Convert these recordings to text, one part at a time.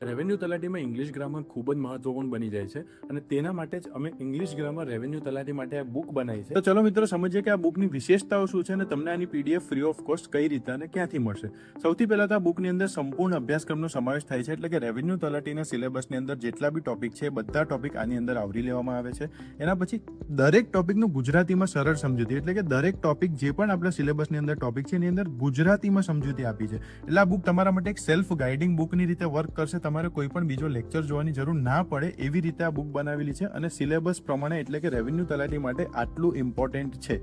Revenue તલાટીમાં English grammar ખૂબ જ મહત્વપૂર્ણ બની જાય છે અને તેના માટે જ અમે ઇંગ્લિશ ગ્રામર રેવન્યુ તલાટી માટે આ બુક બનાવી છે. તો ચલો મિત્રો સમજીએ કે આ બુકની વિશેષતાઓ શું છે અને તમને આની પીડીએફ ફ્રી ઓફ કોસ્ટ કઈ રીતે અને ક્યાંથી મળશે. સૌથી પહેલા તો આ બુકની અંદર સંપૂર્ણ અભ્યાસક્રમનો સમાવેશ થાય છે, એટલે કે રેવન્યુ તલાટીના સિલેબસની અંદર જેટલા બી ટોપિક છે એ બધા ટોપિક આની અંદર આવરી લેવામાં આવે છે. એના પછી દરેક ટોપિકનું ગુજરાતીમાં સરળ સમજૂતી, એટલે કે દરેક ટોપિક જે પણ આપણા સિલેબસની અંદર ટોપિક છે એની અંદર ગુજરાતીમાં સમજૂતી આપી છે. એટલે આ બુક તમારા માટે એક સેલ્ફ ગાઈડિંગ બુકની રીતે વર્ક કરશે. તમારે કોઈ પણ બીજો લેક્ચર જોવાની જરૂર ના પડે એવી રીતે આ બુક બનાવેલી છે અને સિલેબસ પ્રમાણે, એટલે કે રેવન્યુ તલાટી માટે આટલું ઇમ્પોર્ટન્ટ છે.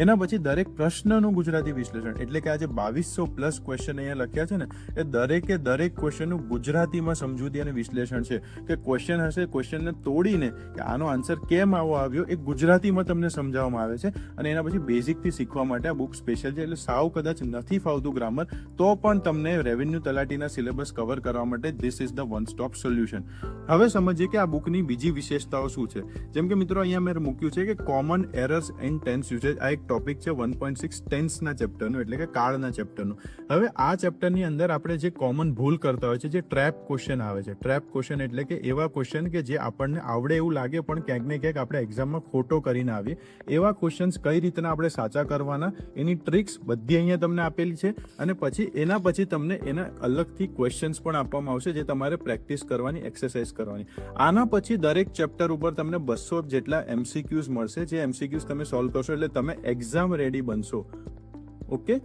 એના પછી દરેક પ્રશ્નનું ગુજરાતી વિશ્લેષણ, એટલે કે આજે 2200+ ક્વેશ્ચન અહીંયા લખ્યા છે ને, એ દરેક ક્વેશ્ચનનું ગુજરાતીમાં સમજૂતી અને વિશ્લેષણ છે. કે ક્વેશ્ચન હશે, ક્વેશ્ચનને તોડીને કે આનો આન્સર કેમ આવો આવ્યો એ ગુજરાતીમાં તમને સમજાવવામાં આવે છે. અને એના પછી બેઝિકથી શીખવા માટે આ બુક સ્પેશિયલ છે. એટલે સાવ કદાચ નથી ફાવતું ગ્રામર તો પણ તમને રેવન્યુ તલાટીના સિલેબસ કવર કરવા માટે this is the one stop solution. હવે સમજીએ કે આ બુકની બીજી વિશેષતાઓ શું છે. જેમ કે મિત્રો અહીંયા મેં મૂક્યું છે કે common errors in tense usage. આ એક ટોપિક છે 1.6 ટેન્સના ચેપ્ટરનું, એટલે કે કાળના ચેપ્ટરનું. હવે આ ચેપ્ટરની અંદર આપણે જે કોમન ભૂલ કરતા હોય છે, જે ટ્રેપ ક્વેશ્ચન આવે છે. ટ્રેપ ક્વેશ્ચન એટલે કે એવા ક્વેશ્ચન કે જે આપણને આવડે એવું લાગે પણ ક્યાંક ને ક્યાંક આપણે એક્ઝામમાં ખોટો કરીને આવીએ. એવા ક્વેશ્ચન્સ કઈ રીતના આપણે સાચા કરવાના, એની ટ્રિક્સ બધી અહીંયા તમને આપેલી છે. અને પછી એના પછી તમને એના અલગથી ક્વેશ્ચન્સ પણ આપવામાં આવશે જે તમારે પ્રેક્ટિસ કરવાની, એક્સરસાઇઝ કરવાની. આના પછી દરેક ચેપ્ટર ઉપર તમને 200 જેટલા MCQs મળશે. જે MCQs તમે સોલ્વ કરશો એટલે તમે એક્ઝામ રેડી બનશો. ઓકે,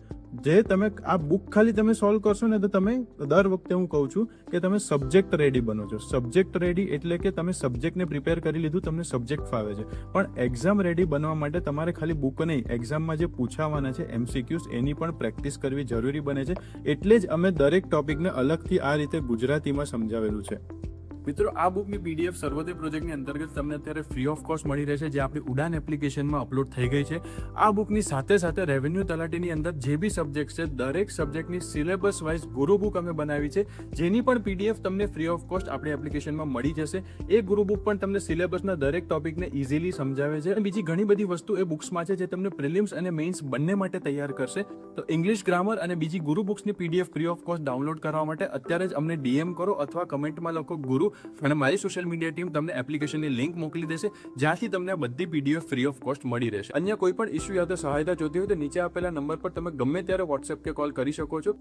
જે તમે આ બુક ખાલી તમે સોલ્વ કરશો ને તો તમે, દર વખતે હું કહું છું કે તમે સબ્જેક્ટ રેડી બનો છો. સબ્જેક્ટ રેડી એટલે કે તમે સબ્જેક્ટને પ્રિપેર કરી લીધું, તમને સબ્જેક્ટ ફાવે છે. પણ એક્ઝામ રેડી બનવા માટે તમારે ખાલી બુક નહીં, એક્ઝામમાં જે પૂછાવાના છે MCQs એની પણ પ્રેક્ટિસ કરવી જરૂરી બને છે. એટલે જ અમે દરેક ટોપિકને અલગથી આ રીતે ગુજરાતીમાં સમજાવેલું છે. મિત્રો, આ બુકની પીડીએફ સર્વોદય પ્રોજેક્ટની અંતર્ગત તમને અત્યારે ફ્રી ઓફ કોસ્ટ મળી રહેશે, જે આપણી ઉડાન એપ્લિકેશનમાં અપલોડ થઈ ગઈ છે. આ બુકની સાથે સાથે રેવન્યુ તલાટીની અંદર જે બી સબ્જેક્ટ છે, દરેક સબ્જેક્ટની સિલેબસ વાઇઝ ગુરુ બુક અમે બનાવી છે, જેની પણ પીડીએફ તમને ફ્રી ઓફ કોસ્ટ આપણી એપ્લિકેશનમાં મળી જશે. એ ગુરુ બુક પણ તમને સિલેબસના દરેક ટોપિકને ઇઝીલી સમજાવે છે અને બીજી ઘણી બધી વસ્તુ એ બુક્સમાં છે જે તમને પ્રિલિમ્સ અને મેઇન્સ બંને માટે તૈયાર કરશે. તો ઇંગ્લિશ ગ્રામર અને બીજી ગુરુ બુક્સની PDF free of cost download કરવા માટે અત્યારે જ અમને DM કરો અથવા કમેન્ટમાં લખો ગુરુ, અને મારી સોશિયલ મીડિયા ટીમ તમને એપ્લિકેશનની લિંક મોકલી દેશે, જ્યાંથી તમને આ બધી પીડીએફ ફ્રી ઓફ કોસ્ટ મળી રહેશે. અન્ય કોઈ પણ ઇસ્યુ યા તો સહાયતા જોતી હોય તો નીચે આપેલા નંબર પર તમે ગમે ત્યારે વોટ્સએપ કે કોલ કરી શકો છો.